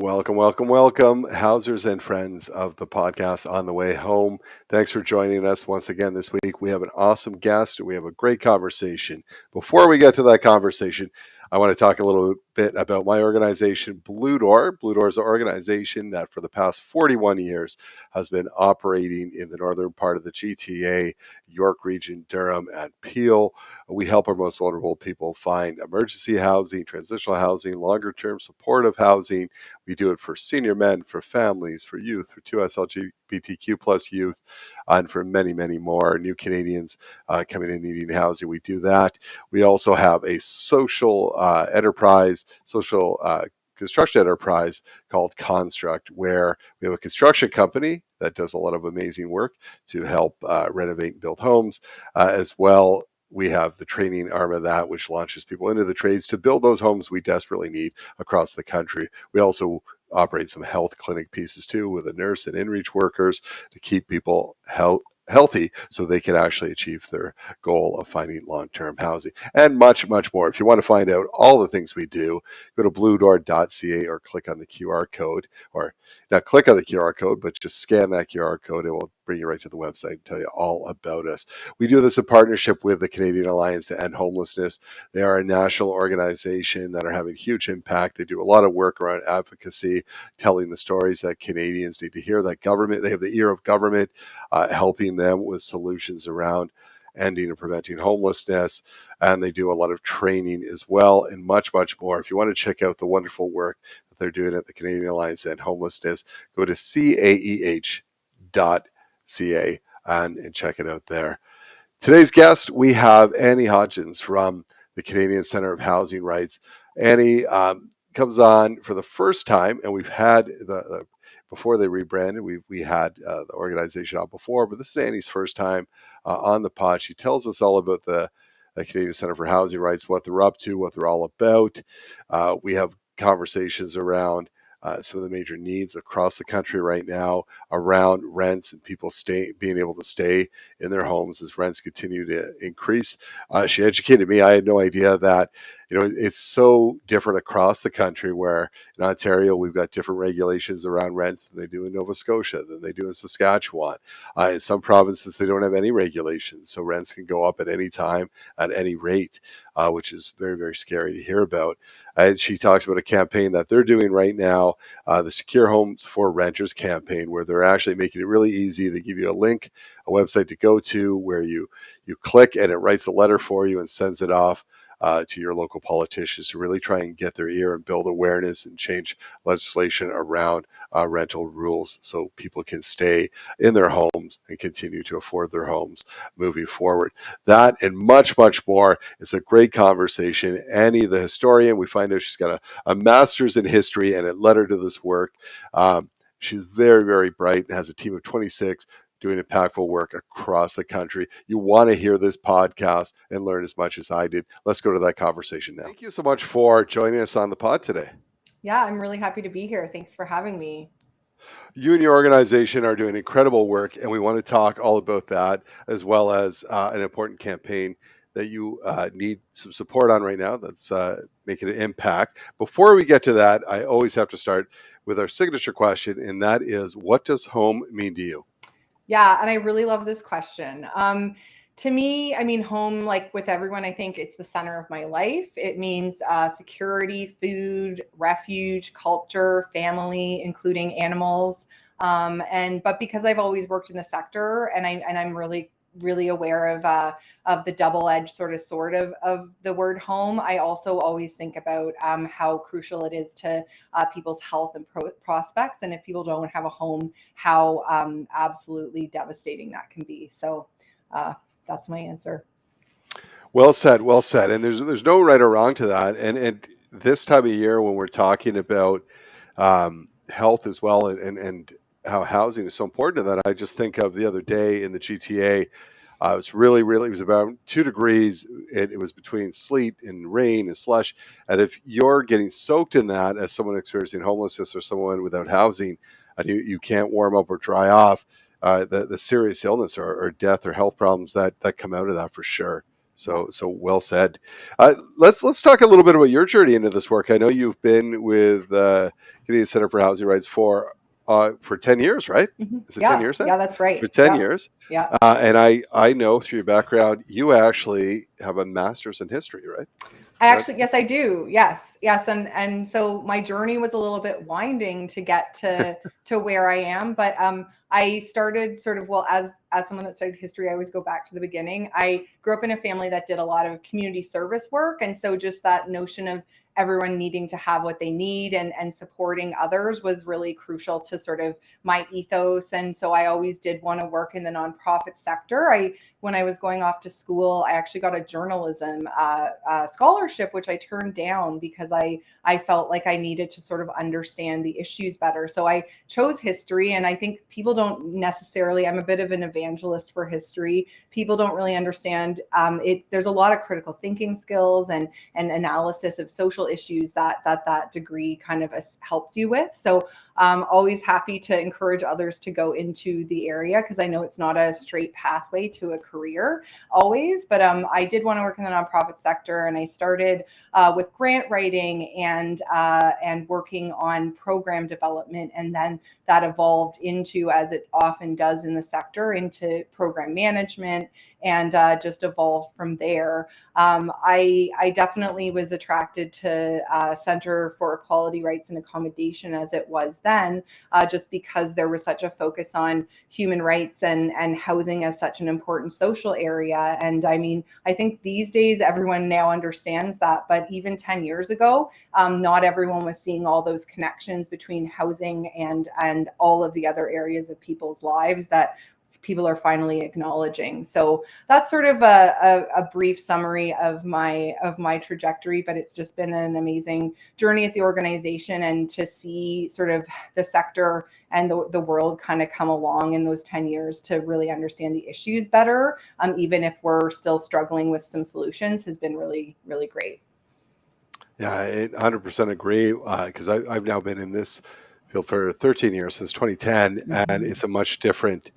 Welcome, welcome, welcome, Housers and friends of the podcast On the Way Home. Thanks for joining us once again this week. We have an awesome guest. We have a great conversation. Before we get to that conversation, I want to talk a little bit about my organization, Blue Door. Blue Door is an organization that for the past 41 years has been operating in the northern part of the GTA, York Region, Durham, and Peel. We help our most vulnerable people find emergency housing, transitional housing, longer-term supportive housing. We do it for senior men, for families, for youth, for 2S LGBTQ plus youth, and for many, many more new Canadians coming in needing housing. We do that. We also have a social construction enterprise called Construct, where we have a construction company that does a lot of amazing work to help renovate and build homes, as well. We have the training arm of that, which launches people into the trades to build those homes we desperately need across the country. We also operate some health clinic pieces too, with a nurse and in-reach workers to keep people healthy so they can actually achieve their goal of finding long-term housing, and much, much more. If you want to find out all the things we do, go to bluedoor.ca or click on the QR code, or not click on the QR code, but just scan that QR code. It will bring you right to the website and tell you all about us. We do this in partnership with the Canadian Alliance to End Homelessness. They are a national organization that are having huge impact. They do a lot of work around advocacy, telling the stories that Canadians need to hear, that government, they have the ear of government, helping them with solutions around ending and preventing homelessness. And they do a lot of training as well, and much, much more. If you want to check out the wonderful work that they're doing at the Canadian Alliance to End Homelessness, go to caeh.ca and check it out there. Today's guest, we have Annie Hodgins from the Canadian Centre of Housing Rights. Annie comes on for the first time, and we've had before they rebranded, we had the organization out before, but this is Annie's first time on the pod. She tells us all about the Canadian Centre for Housing Rights, what they're up to, what they're all about. We have conversations around some of the major needs across the country right now around rents and people being able to stay in their homes as rents continue to increase. She educated me. I had no idea that, it's so different across the country, where in Ontario, we've got different regulations around rents than they do in Nova Scotia, than they do in Saskatchewan. In some provinces, they don't have any regulations, so rents can go up at any time, at any rate, which is very, very scary to hear about. And she talks about a campaign that they're doing right now, the Secure Homes for Renters campaign, where they're actually making it really easy. They give you a link, a website to go to, where you click and it writes a letter for you and sends it off to your local politicians to really try and get their ear and build awareness and change legislation around rental rules so people can stay in their homes and continue to afford their homes moving forward. That and much, much more. It's a great conversation. Annie, the historian, we find out she's got a master's in history, and it led her to this work. She's very, very bright and has a team of 26 doing impactful work across the country. You want to hear this podcast and learn as much as I did. Let's go to that conversation now. Thank you so much for joining us on the pod today. Yeah, I'm really happy to be here. Thanks for having me. You and your organization are doing incredible work, and we want to talk all about that, as well as an important campaign that you need some support on right now that's making an impact. Before we get to that, I always have to start with our signature question, and that is, what does home mean to you? Yeah, and I really love this question. To me, home, like with everyone, I think it's the center of my life. It means security, food, refuge, culture, family, including animals. But because I've always worked in the sector, and I'm really aware of the double-edged sword of the word home, I also always think about how crucial it is to people's health and prospects, and if people don't have a home, how absolutely devastating that can be. So that's my answer. Well said, well said. And there's no right or wrong to that. And this time of year, when we're talking about health as well, and how housing is so important to that, I just think of the other day in the GTA. It was it was about 2 degrees. It was between sleet and rain and slush. And if you're getting soaked in that as someone experiencing homelessness or someone without housing, and you can't warm up or dry off, the serious illness or death or health problems that come out of that, for sure. So well said. Let's talk a little bit about your journey into this work. I know you've been with Canadian Center for Housing Rights for 10 years, right? Is it 10 Yeah, years now? yeah, that's For right. 10 Yeah, years. yeah. And I know through your background, you actually have a master's in history, right? I Is that actually, yes, I do. Yes, yes, and so my journey was a little bit winding to get to where I am, but I started sort of, well, as someone that studied history, I always go back to the beginning. I grew up in a family that did a lot of community service work, and so just that notion of everyone needing to have what they need and supporting others was really crucial to sort of my ethos. And so I always did want to work in the nonprofit sector. When I was going off to school, I actually got a journalism scholarship, which I turned down because I felt like I needed to sort of understand the issues better. So I chose history, and I think people don't necessarily, I'm a bit of an evangelist for history. People don't really understand it. There's a lot of critical thinking skills and analysis of social issues that degree kind of helps you with. So always happy to encourage others to go into the area, because I know it's not a straight pathway to a career always, but I did want to work in the nonprofit sector, and I started with grant writing and working on program development, and then that evolved into, as it often does in the sector, into program management, and just evolved from there. I definitely was attracted to Center for Equality, Rights, and Accommodation as it was then, just because there was such a focus on human rights and housing as such an important social area. And I mean, I think these days everyone now understands that, but even 10 years ago, not everyone was seeing all those connections between housing and all of the other areas of people's lives that people are finally acknowledging. So that's sort of a brief summary of my trajectory, but it's just been an amazing journey at the organization, and to see sort of the sector and the world kind of come along in those 10 years to really understand the issues better, even if we're still struggling with some solutions, has been really, really great. Yeah, I 100% agree, because I've now been in this field for 13 years, since 2010, and Mm-hmm. it's a much different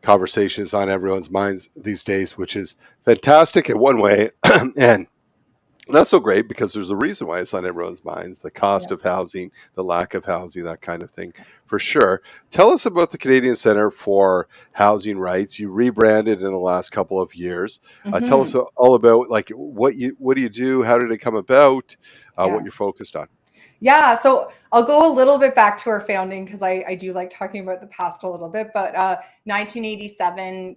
conversation. It's on everyone's minds these days, which is fantastic in one way, and not so great, because there's a reason why it's on everyone's minds: the cost Yeah. of housing, the lack of housing, that kind of thing, for sure. Tell us about the Canadian Center for Housing Rights. You rebranded in the last couple of years. Tell us Mm-hmm. all about, like, what do you do? How did it come about? What Yeah. you're focused on? Yeah, so I'll go a little bit back to our founding, because I do like talking about the past a little bit. But 1987,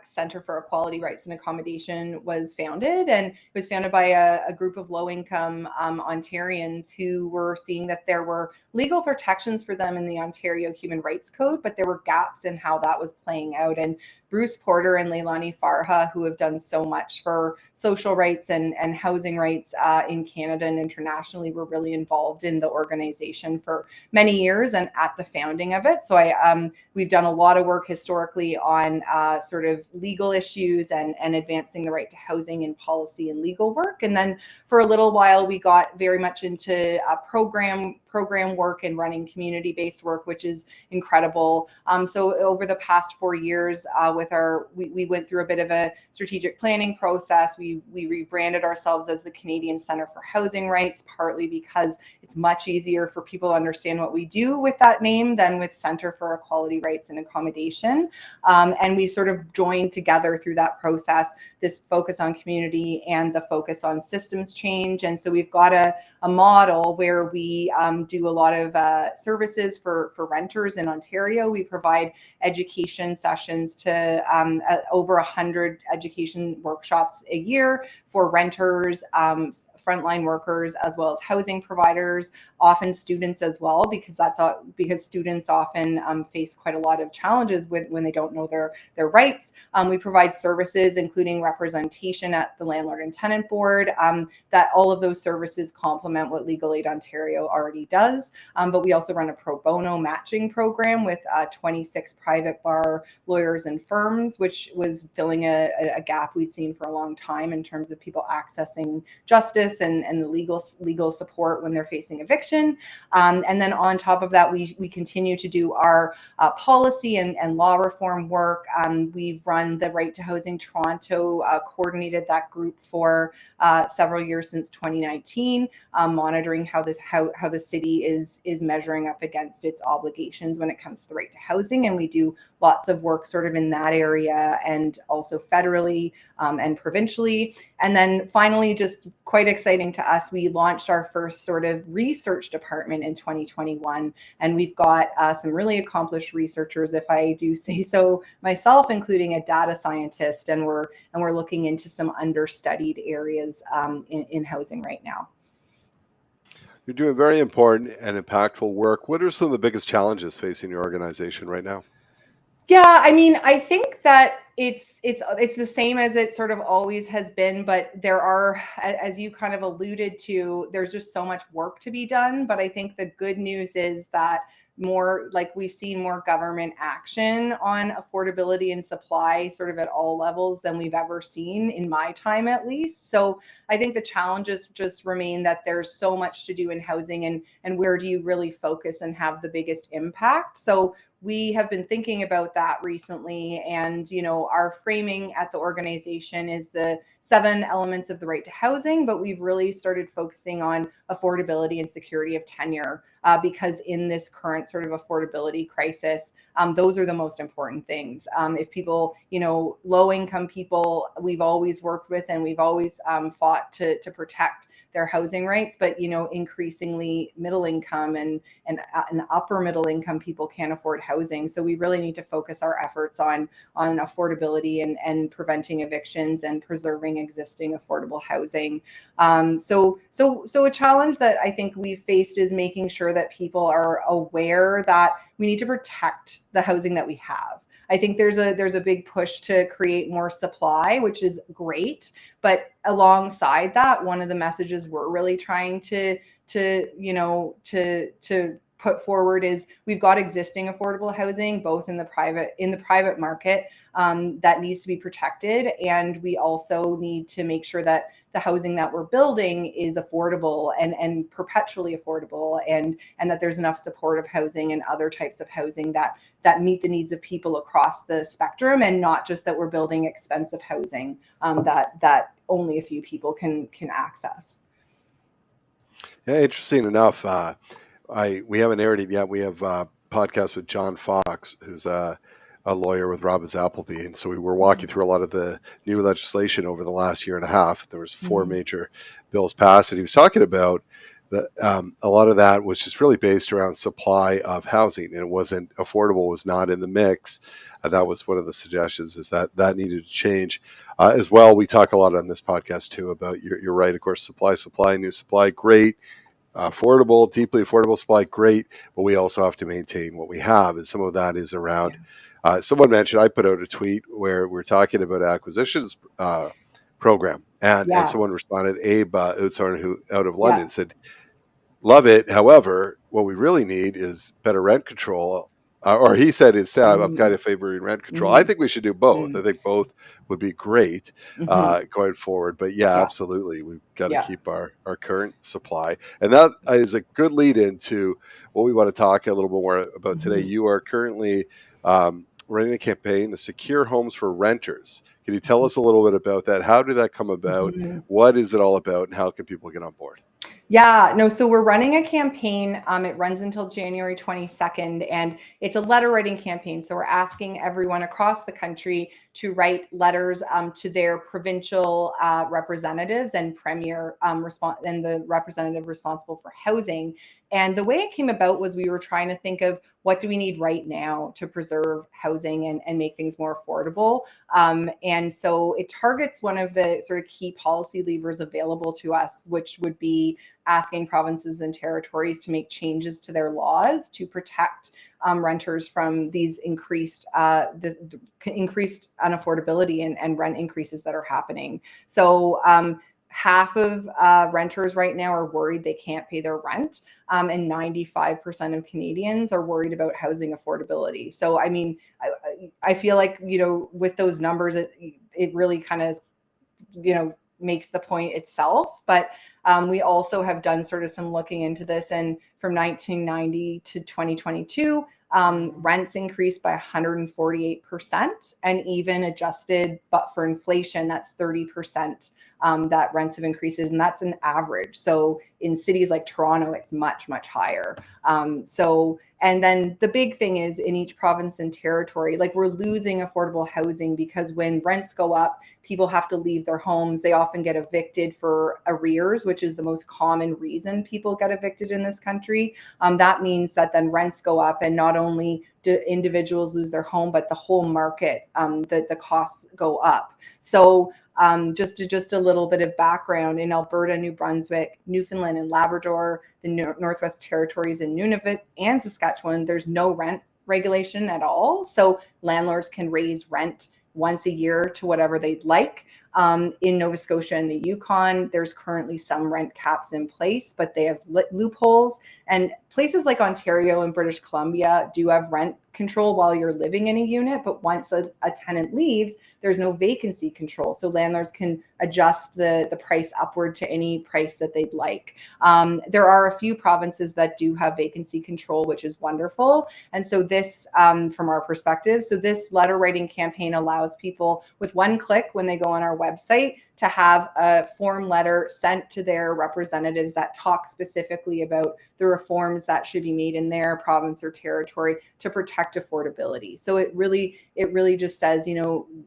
Center for Equality, Rights, and Accommodation was founded, and it was founded by a group of low-income Ontarians who were seeing that there were legal protections for them in the Ontario Human Rights Code, but there were gaps in how that was playing out. And Bruce Porter and Leilani Farha, who have done so much for social rights and housing rights in Canada and internationally, were really involved in the organization for many years and at the founding of it. So we've done a lot of work historically on sort of legal issues and advancing the right to housing in policy and legal work. And then for a little while, we got very much into program work and running community-based work, which is incredible. So over the past 4 years, we went through a bit of a strategic planning process. We rebranded ourselves as the Canadian Center for Housing Rights, partly because it's much easier for people to understand what we do with that name than with Center for Equality, Rights, and Accommodation. And we sort of joined together through that process this focus on community and the focus on systems change. And so we've got a model where we do a lot of services for renters in Ontario. We provide education sessions to over 100 education workshops a year for renters, frontline workers, as well as housing providers, often students as well, because students often face quite a lot of challenges when they don't know their rights. We provide services, including representation at the Landlord and Tenant Board, that all of those services complement what Legal Aid Ontario already does. But we also run a pro bono matching program with 26 private bar lawyers and firms, which was filling a gap we'd seen for a long time in terms of people accessing justice crisis and the legal support when they're facing eviction. And then on top of that, we continue to do our policy and law reform work. We've run the Right to Housing Toronto, coordinated that group for several years since 2019, monitoring how the city is measuring up against its obligations when it comes to the right to housing. And we do lots of work sort of in that area and also federally and provincially. And then finally, just quite exciting to us, we launched our first sort of research department in 2021. And we've got some really accomplished researchers, if I do say so myself, including a data scientist. And we're looking into some understudied areas in housing right now. You're doing very important and impactful work. What are some of the biggest challenges facing your organization right now? Yeah, I mean, I think that it's the same as it sort of always has been, but there are, as you kind of alluded to, there's just so much work to be done. But I think the good news is that we've seen more government action on affordability and supply sort of at all levels than we've ever seen in my time, at least. So I think the challenges just remain that there's so much to do in housing, and where do you really focus and have the biggest impact? So we have been thinking about that recently, and our framing at the organization is the 7 elements of the right to housing, but we've really started focusing on affordability and security of tenure, because in this current sort of affordability crisis, those are the most important things. If people, low income people, we've always worked with and we've always fought to protect their housing rights, but increasingly middle income and upper middle income people can't afford housing. So we really need to focus our efforts on affordability and preventing evictions and preserving existing affordable housing. So a challenge that I think we've faced is making sure that people are aware that we need to protect the housing that we have. I think there's a big push to create more supply, which is great. But alongside that, one of the messages we're really trying to put forward is we've got existing affordable housing, both in the private market, that needs to be protected. And we also need to make sure that the housing that we're building is affordable and perpetually affordable, and that there's enough supportive housing and other types of housing that meet the needs of people across the spectrum, and not just that we're building expensive housing that only a few people can access. Yeah, interesting enough. We haven't aired it yet. We have a podcast with John Fox, who's a lawyer with Robbins Appleby, and so we were walking through a lot of the new legislation over the last year and a half. There was 4 major bills passed, and he was talking about that a lot of that was just really based around supply of housing, and it wasn't affordable, was not in the mix. That was one of the suggestions, is that needed to change. As well, we talk a lot on this podcast too about, you're right, of course, supply, new supply, great. Affordable, deeply affordable supply, great, but we also have to maintain what we have, and some of that is around. Someone mentioned, I put out a tweet where we're talking about acquisitions program, and someone responded, Abe Outsarn, who out of London, said, "Love it. However, what we really need is better rent control." Or he said, instead, I'm kind of favoring rent control. I think we should do both. I think both would be great going forward. But absolutely, we've got to keep our current supply. And that is a good lead into what we want to talk a little bit more about today. You are currently running a campaign, the Secure Homes for Renters. Can you tell us a little bit about that? How did that come about? What is it all about? And how can people get on board? So we're running a campaign. It runs until January 22nd, and it's a letter writing campaign. So we're asking everyone across the country to write letters to their provincial representatives and premier and the representative responsible for housing. And the way it came about was we were trying to think of what do we need right now to preserve housing and make things more affordable. And so it targets one of the sort of key policy levers available to us, which would be asking provinces and territories to make changes to their laws to protect renters from these increased unaffordability and rent increases that are happening. So half of renters right now are worried they can't pay their rent, and 95% of Canadians are worried about housing affordability. So, I mean, I feel like, with those numbers, it really kind of, makes the point itself. But we also have done sort of some looking into this, and from 1990 to 2022, rents increased by 148%, and even adjusted but for inflation, that's 30%, that rents have increased, and that's an average. So in cities like Toronto, it's much, much higher. And then the big thing is in each province and territory, like we're losing affordable housing because when rents go up, people have to leave their homes. They often get evicted for arrears, which is the most common reason people get evicted in this country. That means that then rents go up, and not only do individuals lose their home, but the whole market, the costs go up. So just a little bit of background: in Alberta, New Brunswick, Newfoundland and Labrador, the Northwest Territories, and Nunavut and Saskatchewan, there's no rent regulation at all. So landlords can raise rent once a year to whatever they'd like. In Nova Scotia and the Yukon, there's currently some rent caps in place, but they have loopholes. And places like Ontario and British Columbia do have rent control while you're living in a unit, but once a tenant leaves, there's no vacancy control. So landlords can adjust the price upward to any price that they'd like. There are a few provinces that do have vacancy control, which is wonderful. And so this, from our perspective, so this letter writing campaign allows people with one click when they go on our website to have a form letter sent to their representatives that talk specifically about the reforms that should be made in their province or territory to protect affordability. So it really just says,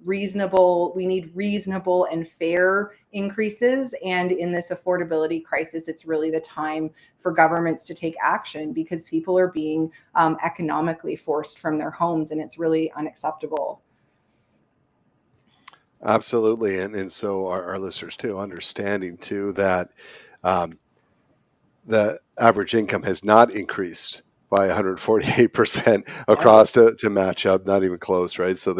reasonable, we need reasonable and fair increases. And in this affordability crisis, it's really the time for governments to take action because people are being economically forced from their homes, and it's really unacceptable. Absolutely. And so our listeners too, understanding too that the average income has not increased by 148% across to match up, not even close, right? So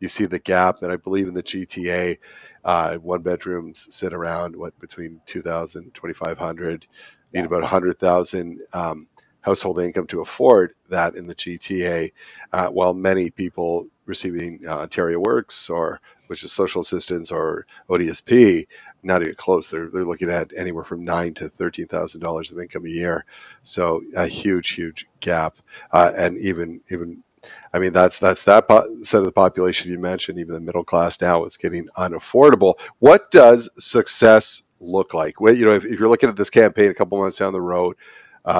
you see the gap, and I believe in the GTA, one bedrooms sit around between 2,000, 2,500, need about 100,000 household income to afford that in the GTA, while many people receiving Ontario Works which is social assistance, or ODSP, not even close. They're looking at anywhere from $9,000 to $13,000 of income a year. So a huge gap, and even I mean that's that set of the population you mentioned. Even the middle class now is getting unaffordable. What does success look like? Well, if you're looking at this campaign a couple months down the road,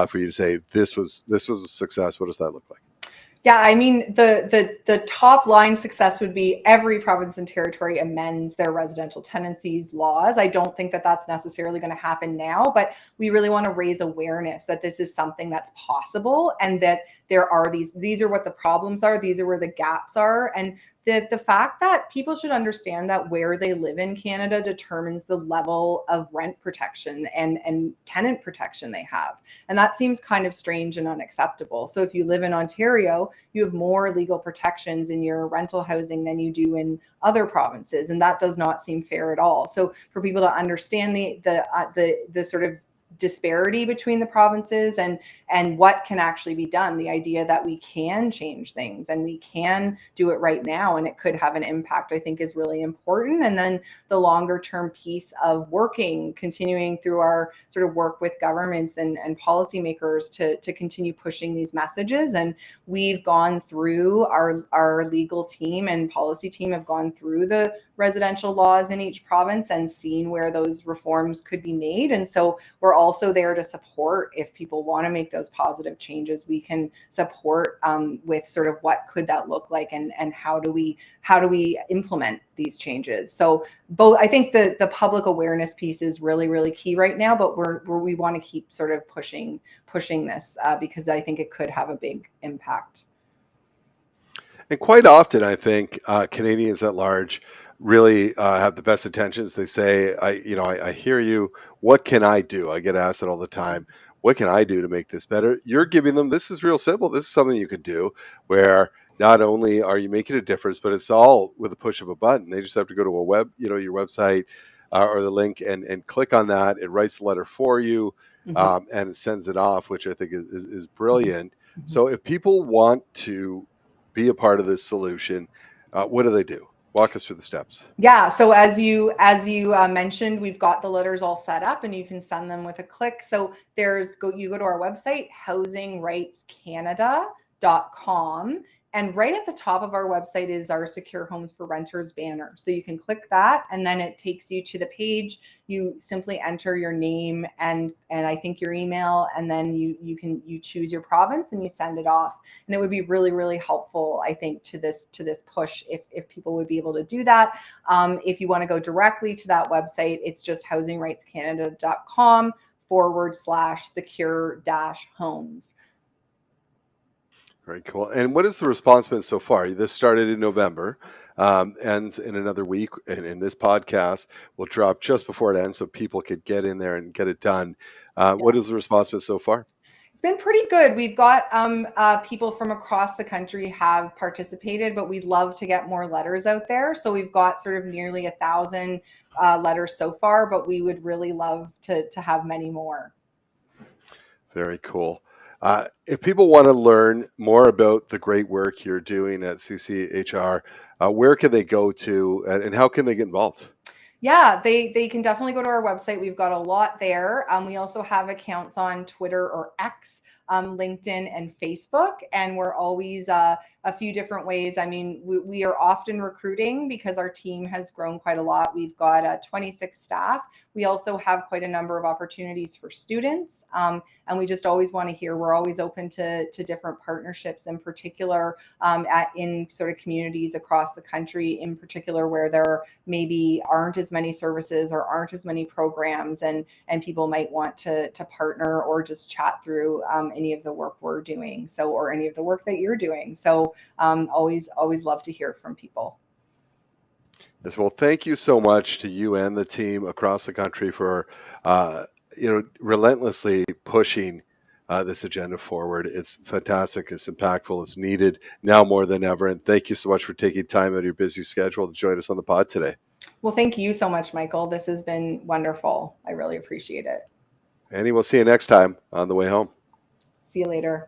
for you to say this was a success, what does that look like? Yeah, I mean, the top line success would be every province and territory amends their residential tenancies laws. I don't think that that's necessarily going to happen now, but we really want to raise awareness that this is something that's possible, and that there are these are what the problems are, these are where the gaps are, and the fact that people should understand that where they live in Canada determines the level of rent protection and tenant protection they have. And that seems kind of strange and unacceptable. So if you live in Ontario, you have more legal protections in your rental housing than you do in other provinces, and that does not seem fair at all. So for people to understand the sort of disparity between the provinces and what can actually be done, the idea that we can change things and we can do it right now and it could have an impact, I think is really important. And then the longer term piece of continuing through our sort of work with governments and policymakers to continue pushing these messages. And we've gone through, our legal team and policy team have gone through the residential laws in each province and seen where those reforms could be made. And so we're also there to support. If people want to make those positive changes, we can support with sort of what could that look like, and how do we implement these changes. So both, I think the public awareness piece is really key right now, but we want to keep sort of pushing this because I think it could have a big impact. And quite often, I think Canadians at large really have the best intentions. They say, I hear you. What can I do? I get asked it all the time. What can I do to make this better? You're giving them, this is real simple. This is something you can do, where not only are you making a difference, but it's all with a push of a button. They just have to go to your website or the link and click on that. It writes the letter for you, and it sends it off, which I think is brilliant. So if people want to be a part of this solution, what do they do? Walk us through the steps. Yeah, so as you mentioned, we've got the letters all set up, and you can send them with a click. So you go to our website, housingrightscanada.com, and right at the top of our website is our Secure Homes for Renters banner. So you can click that, and then it takes you to the page. You simply enter your name and I think your email, and then you choose your province and you send it off. And it would be really, really helpful, I think, to this push if people would be able to do that. If you want to go directly to that website, it's just housingrightscanada.com/secure-homes. Very cool. And what is the response been so far? This started in November, ends in another week. And in this podcast will drop just before it ends so people could get in there and get it done. What is the response been so far? It's been pretty good. We've got people from across the country have participated, but we'd love to get more letters out there. So we've got sort of nearly 1,000 letters so far, but we would really love to have many more. Very cool. If people want to learn more about the great work you're doing at CCHR, where can they go to and how can they get involved? Yeah, they can definitely go to our website. We've got a lot there. We also have accounts on Twitter or X, LinkedIn, and Facebook, and we're always a few different ways. I mean, we are often recruiting because our team has grown quite a lot. We've got 26 staff. We also have quite a number of opportunities for students, and we just always want to hear. We're always open to different partnerships, in particular in sort of communities across the country, in particular where there maybe aren't as many services or aren't as many programs, and people might want to partner or just chat through any of the work we're doing, or any of the work that you're doing. So always love to hear from people. Yes, well, thank you so much to you and the team across the country for relentlessly pushing this agenda forward. It's fantastic. It's impactful. It's needed now more than ever. And thank you so much for taking time out of your busy schedule to join us on the pod today. Well, thank you so much, Michael. This has been wonderful. I really appreciate it. Annie, we'll see you next time on the way home. See you later.